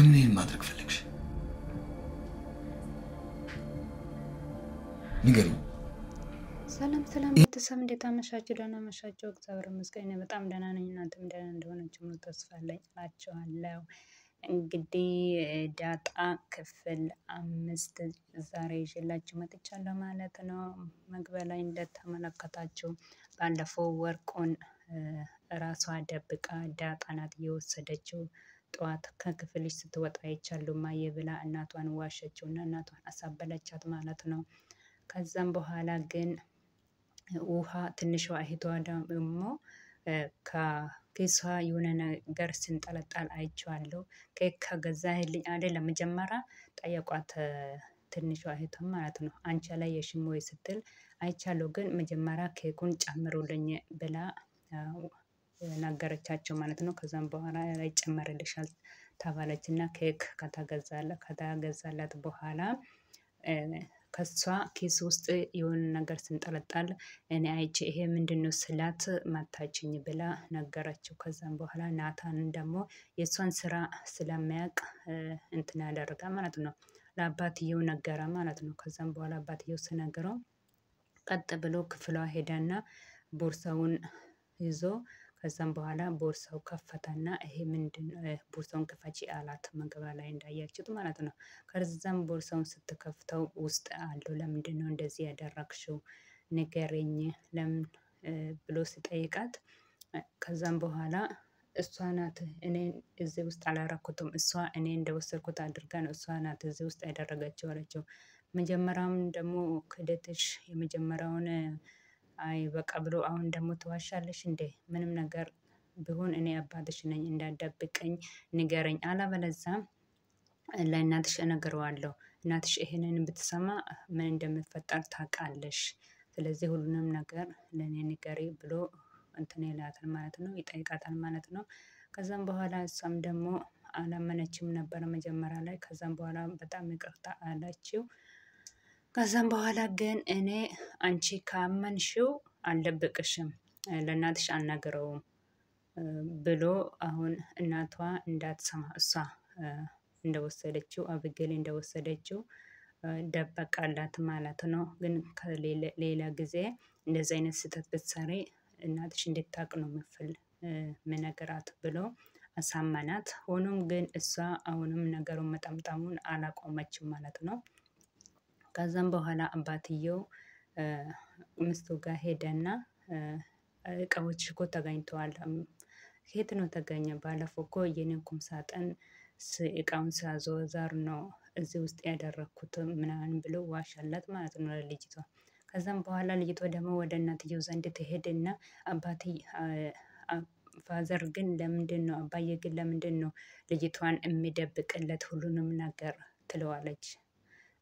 ለምን ይሄን ማድረግ ፈለግሽ? ንገሪኝ። ሰላም ቤተሰብ እንዴት አመሻችሁ? ደህና አመሻችሁ? እግዚአብሔር ይመስገን በጣም ደህና ነኝ። እናንተም ደህና እንደሆናችሁ ነው ተስፋ አለኝ እላችኋለሁ። እንግዲህ ዳጣ ክፍል 5 ዛሬ ይዤላችሁ መጥቻለሁ ማለት ነው። መግቢያ ላይ እንደተመለከታችሁ ባለፈው ወርቁን ራሷ ደብቃ ዳጣ ናት የወሰደችው። ጠዋት ከክፍልሽ ስትወጣ አይቻለሁ ማየ ብላ እናቷን ዋሸችውና እናቷን አሳበለቻት ማለት ነው። ከዛም በኋላ ግን ውሃ ትንሿ እህቷ ደግሞ ከኪሷ የሆነ ነገር ስንጠለጠል አይቼዋለሁ። ኬክ ከገዛህልኝ አይደለም መጀመሪያ ጠየቋት ትንሿ እህቷ ማለት ነው። አንቺ አላየሽም ወይ ስትል አይቻለሁ ግን መጀመሪያ ኬኩን ጨምሩልኝ ብላ ነገረቻቸው ማለት ነው። ከዛም በኋላ ይጨመርልሻል ተባለችና ኬክ ከተገዛላት በኋላ ከሷ ኪስ ውስጥ የሆነ ነገር ስንጠለጠል እኔ አይቼ ይሄ ምንድነው ስላት መታችኝ ብላ ነገረችው። ከዛም በኋላ ናታንን ደግሞ የሷን ስራ ስለሚያውቅ እንትን ያደርጋ ማለት ነው። ለአባትየው ነገረ ማለት ነው። ከዛም በኋላ አባትየው ሲነግረው ቀጥ ብሎ ክፍሏ ሄደና ቦርሳውን ይዞ ከዛም በኋላ ቦርሳው ከፈተና ይሄ ምንድነው ቦርሳውን ክፈቺ አላት መግቢያ ላይ እንዳያችሁት ማለት ነው። ከዛም ቦርሳውን ስትከፍተው ውስጥ አለው ለምንድነው እንደዚህ ያደረግሽው ንገረኝ ለምን ብሎ ሲጠይቃት ከዛም በኋላ እሷ ናት እኔ እዚህ ውስጥ አላረኩትም እሷ እኔ እንደወሰድኩት አድርጋ ነው እሷ ናት እዚህ ውስጥ ያደረገችው አለችው። መጀመሪያም ደግሞ ክደትሽ የመጀመሪያውን አይ በቃ ብሎ አሁን ደግሞ ትዋሻለሽ እንዴ? ምንም ነገር ቢሆን እኔ አባትሽ ነኝ እንዳትደብቀኝ ንገረኝ አለበለዛ ለእናትሽ እነግረዋለሁ። እናትሽ ይሄንን ብትሰማ ምን እንደሚፈጠር ታውቃለሽ። ስለዚህ ሁሉንም ነገር ለኔ ንገሪ ብሎ እንትን ይላታል ማለት ነው ይጠይቃታል ማለት ነው። ከዛም በኋላ እሷም ደግሞ አላመነችም ነበር መጀመሪያ ላይ ከዛም በኋላ በጣም ይቅርታ አላችው። ከዛም በኋላ ግን እኔ አንቺ ካመንሽው አልደብቅሽም ለእናትሽ አልነግረውም ብሎ አሁን እናቷ እንዳትሰማ እሷ እንደወሰደችው አብጌል እንደወሰደችው ደበቃላት ማለት ነው። ግን ከሌላ ጊዜ እንደዚህ አይነት ስህተት ብትሰሪ እናትሽ እንድታውቅ ነው ምነግራት ብሎ አሳመናት። ሆኖም ግን እሷ አሁንም ነገሩን መጠምጠሙን አላቆመችም ማለት ነው። ከዛም በኋላ አባትየው ሚስቱ ጋር ሄደና እቃዎችሽ እኮ ተገኝተዋል። ከየት ነው ተገኘ? ባለፈው እኮ የኔን ቁም ሳጥን እቃውን ሳዞዛር ነው እዚህ ውስጥ ያደረኩት ምናምን ብሎ ዋሻላት ማለት ነው ለልጅቷ። ከዛም በኋላ ልጅቷ ደግሞ ወደ እናትየው ዘንድ ትሄድና አባቴ ፋዘር ግን ለምንድነው አባዬ ግን ለምንድነው ልጅቷን የሚደብቅለት ሁሉንም ነገር ትለዋለች።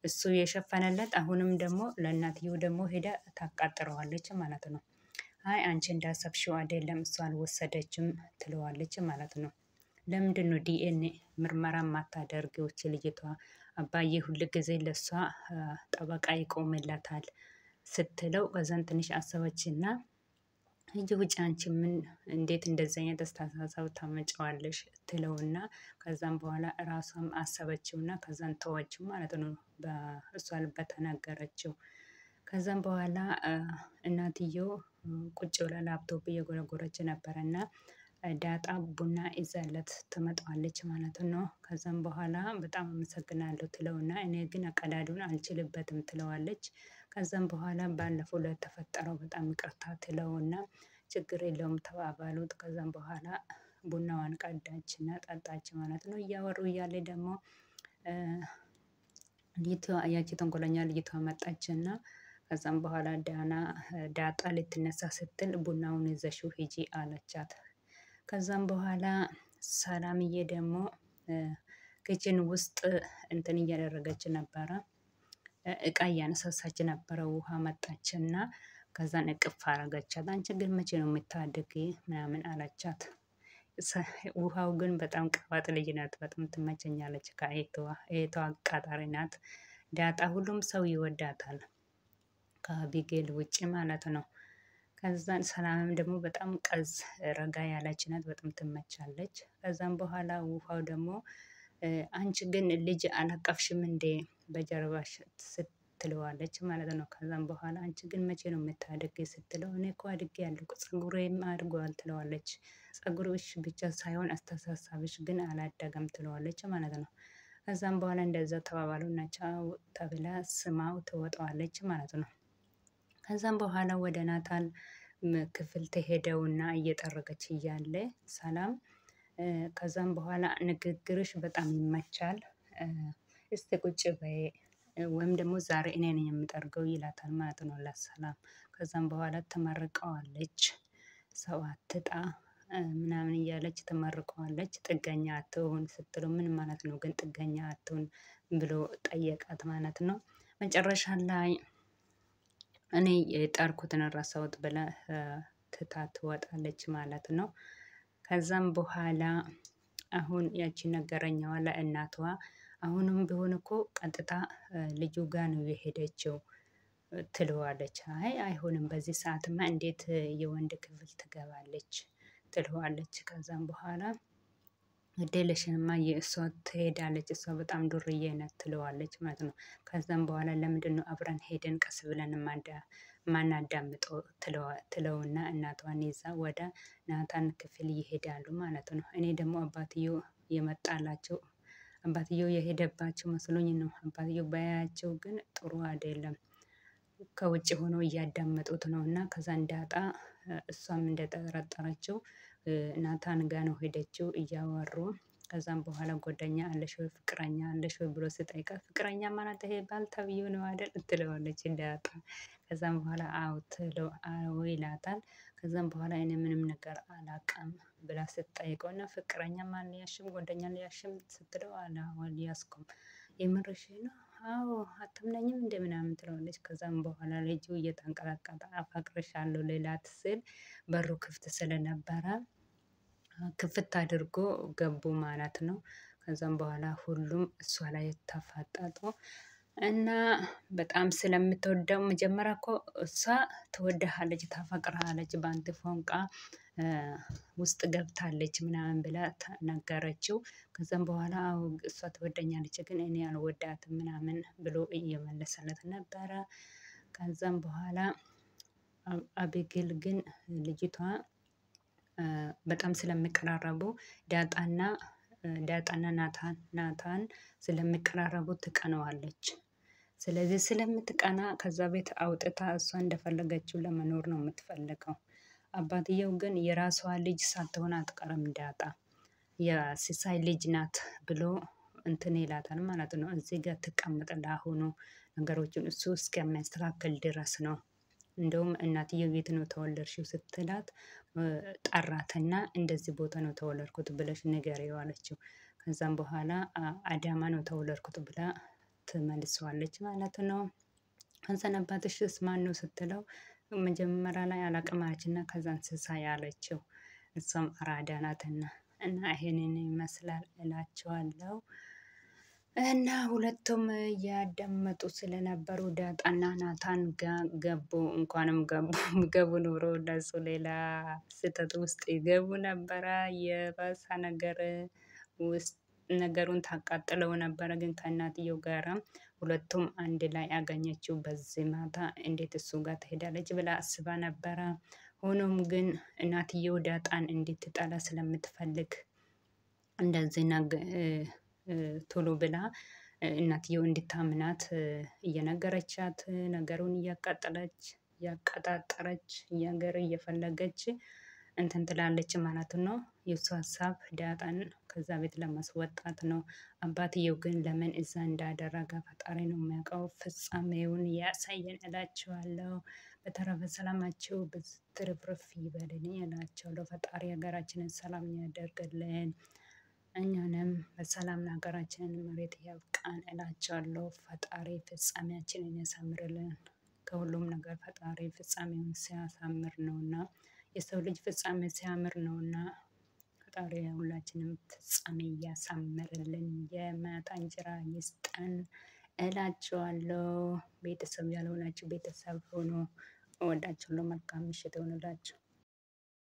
እሱ የሸፈነለት አሁንም ደግሞ ለእናትየው ደግሞ ሄዳ ታቃጥረዋለች ማለት ነው። አይ አንቺ እንዳሰብሽው አይደለም እሷ አልወሰደችም ትለዋለች ማለት ነው። ለምንድነው ዲኤንኤ ምርመራ ማታደርጊው ልጅቷ አባዬ ሁል ጊዜ ለሷ ጠበቃ ይቆምላታል ስትለው ከዛን ትንሽ አሰበችና ሂጂ ውጪ አንቺ ምን እንዴት እንደዚህ አይነት አስተሳሰብ ታመጫዋለሽ ትለውና ከዛም በኋላ ራሷም አሰበችውና ከዛን ተወችው ማለት ነው። በእሷ በተናገረችው ከዛም በኋላ እናትየው ቁጭ ብላ ላፕቶፕ እየጎረጎረች ነበርና ዳጣ ቡና ይዛለት ትመጣለች ማለት ነው። ከዛም በኋላ በጣም አመሰግናለሁ ትለውና እኔ ግን አቀዳዱን አልችልበትም ትለዋለች። ከዛም በኋላ ባለፈው ለተፈጠረው በጣም ይቅርታ ትለውና ችግር የለውም ተባባሉት። ከዛም በኋላ ቡናዋን ቀዳችና ጠጣች ማለት ነው። እያወሩ እያለ ደግሞ ልጅቷ ያቺ ተንኮለኛ ልጅቷ መጣችና ከዛም በኋላ ዳጣ ልትነሳ ስትል ቡናውን ይዘሽው ሂጂ አለቻት። ከዛም በኋላ ሰላምዬ ደግሞ ኪችን ውስጥ እንትን እያደረገች ነበረ እቃ እያነሳሳች ነበረ። ውሃ መጣችና ከዛን እቅፍ አረገቻት። አንቺ ግን መቼ ነው የምታድጊ ምናምን አለቻት። ውሃው ግን በጣም ቀባጥ ልጅ ናት በጣም ትመቸኛለች ከእህቷ አቃጣሪ ናት። ዳጣ ሁሉም ሰው ይወዳታል ከአቢጌል ውጪ ማለት ነው። ከዛን ሰላምም ደግሞ በጣም ቀዝ ረጋ ያለች ናት በጣም ትመቻለች። ከዛም በኋላ ውሃው ደግሞ አንቺ ግን ልጅ አላቀፍሽም እንዴ በጀርባሽ ስትለዋለች ማለት ነው። ከዛም በኋላ አንቺ ግን መቼ ነው የምታድጊ ስትለው እኔ እኮ አድጌያለሁ ፀጉሬም አድጓል ትለዋለች። ፀጉርሽ ብቻ ሳይሆን አስተሳሰብሽ ግን አላደገም ትለዋለች ማለት ነው። ከዛም በኋላ እንደዛ ተባባሉና ቻው ተብላ ስማው ትወጣዋለች ማለት ነው። ከዛም በኋላ ወደ ናታን ክፍል ተሄደውና እየጠረገች እያለ ሰላም ከዛም በኋላ ንግግርሽ በጣም ይመቻል። እስቲ ቁጭ በይ ወይም ደግሞ ዛሬ እኔ ነኝ የምጠርገው ይላታል ማለት ነው ለሰላም። ከዛም በኋላ ትመርቀዋለች። ሰው አትጣ ምናምን እያለች ትመርቀዋለች። ጥገኛ አትሁን ስትለው ምን ማለት ነው ግን ጥገኛ አትሁን ብሎ ጠየቃት ማለት ነው። መጨረሻ ላይ እኔ የጣርኩትን ረሳሁት ብላ ትታ ትወጣለች ማለት ነው። ከዛም በኋላ አሁን ያቺ ነገረኛዋ ለእናቷ አሁንም ቢሆን እኮ ቀጥታ ልጁ ጋር ነው የሄደችው ትለዋለች። አይ አይሆንም በዚህ ሰዓትማ እንዴት የወንድ ክፍል ትገባለች ትለዋለች። ከዛም በኋላ ግድ የለሽምማ የእሷ ትሄዳለች እሷ በጣም ዱርዬ ናት ትለዋለች ማለት ነው። ከዛም በኋላ ለምንድነው አብረን ሄደን ቀስ ብለን ማናዳምጠው ትለውና እናቷን ይዛ ወደ ናታን ክፍል ይሄዳሉ ማለት ነው። እኔ ደግሞ አባትየው የመጣላቸው አባትየው የሄደባቸው መስሎኝ ነው። አባትየው ባያያቸው ግን ጥሩ አይደለም። ከውጭ ሆኖ እያዳመጡት ነው እና ከዛ እንዳጣ እሷም እንደጠረጠረችው ናታን ጋ ነው ሄደችው እያወሩ። ከዛም በኋላ ጓደኛ አለሽ ወይ ፍቅረኛ አለሽ ወይ ብሎ ሲጠይቃት ፍቅረኛ ማለት ይሄ ባል ተብዬው ነው አይደል ትለዋለች እንዳጣ። ከዛም በኋላ አዎ ይላታል። ከዛም በኋላ እኔ ምንም ነገር አላውቅም ብላ ስትጠይቀው እና ፍቅረኛም አልያዝሽም ጓደኛ አልያዝሽም ስትለው አልያዝኩም የምርሽን ነው አዎ አታምነኝም እንደ ምናምን ትለዋለች። ከዛም በኋላ ልጁ እየተንቀጠቀጠ አፈቅርሻለሁ ሊላት ስል በሩ ክፍት ስለነበረ ክፍት አድርጎ ገቡ ማለት ነው። ከዛም በኋላ ሁሉም እሷ ላይ ተፋጠጡ እና በጣም ስለምትወደው መጀመሪያ እኮ እሷ ትወድሃለች ታፈቅርሃለች በአንተ ፎንቃ ውስጥ ገብታለች ምናምን ብላ ነገረችው። ከዛም በኋላ አዎ እሷ ትወደኛለች ግን እኔ አልወዳትም ምናምን ብሎ እየመለሰለት ነበረ። ከዛም በኋላ አቤጌል ግን ልጅቷ በጣም ስለሚቀራረቡ ዳጣና ናታን ስለሚቀራረቡ ትቀናዋለች። ስለዚህ ስለምትቀና ከዛ ቤት አውጥታ እሷ እንደፈለገችው ለመኖር ነው የምትፈልገው። አባትየው ግን የራሷ ልጅ ሳትሆን አትቀርም ዳጣ የሲሳይ ልጅ ናት ብሎ እንትን ይላታል ማለት ነው። እዚህ ጋር ትቀመጥ ለአሁኑ ነገሮችን እሱ እስከሚያስተካክል ድረስ ነው። እንደውም እናትየው የት ነው ተወለድሽው ስትላት ጠራትና እንደዚህ ቦታ ነው ተወለድኩት ብለሽ ንገሪው አለችው። ከዛም በኋላ አዳማ ነው ተወለድኩት ብላ ትመልሰዋለች ማለት ነው። ከዛን አባትሽስ ማነው ስትለው መጀመሪያ ላይ አላቅም አለችና ከዛን ሲሳይ አለችው። እሷም አራዳ ናትና እና ይሄንን ይመስላል እላቸዋለሁ። እና ሁለቱም እያዳመጡ ስለነበሩ ዳጣና ናታን ገቡ። እንኳንም ገቡ ኖሮ እነሱ ሌላ ስህተት ውስጥ ይገቡ ነበረ። የባሰ ነገር ውስጥ ነገሩን ታቃጥለው ነበረ። ግን ከእናትየው ጋራ ሁለቱም አንድ ላይ አገኘችው። በዚህ ማታ እንዴት እሱ ጋር ትሄዳለች ብላ አስባ ነበረ። ሆኖም ግን እናትየው ዳጣን እንድትጠላ ስለምትፈልግ እንደዚህ ቶሎ ብላ እናትየው እንድታምናት እየነገረቻት ነገሩን እያቀጣጠረች ነገር እየፈለገች እንትን ትላለች ማለት ነው። የእሱ ሀሳብ ዳጣን ከዛ ቤት ለማስወጣት ነው። አባትየው ግን ለምን እዛ እንዳደረገ ፈጣሪ ነው የሚያውቀው። ፍጻሜውን ያሳየን እላቸዋለሁ። በተረፈ ሰላማቸው ብትርፍርፍ ይበልልኝ እላቸዋለሁ። ፈጣሪ ሀገራችንን ሰላም ያደርግልን። እኛንም በሰላም ሀገራችንን መሬት ያብቃን እላቸዋለሁ። ፈጣሪ ፍጻሜያችንን ያሳምርልን። ከሁሉም ነገር ፈጣሪ ፍጻሜውን ሲያሳምር ነውና የሰው ልጅ ፍጻሜ ሲያምር ነውና ፈጣሪ ሁላችንም ፍጻሜ ያሳምርልን። የማታ እንጀራ ይስጠን እላቸዋለሁ። ቤተሰብ ያልሆናችሁ ቤተሰብ ሆኖ እወዳቸዋለሁ። መልካም ምሽት ይሁንላችሁ።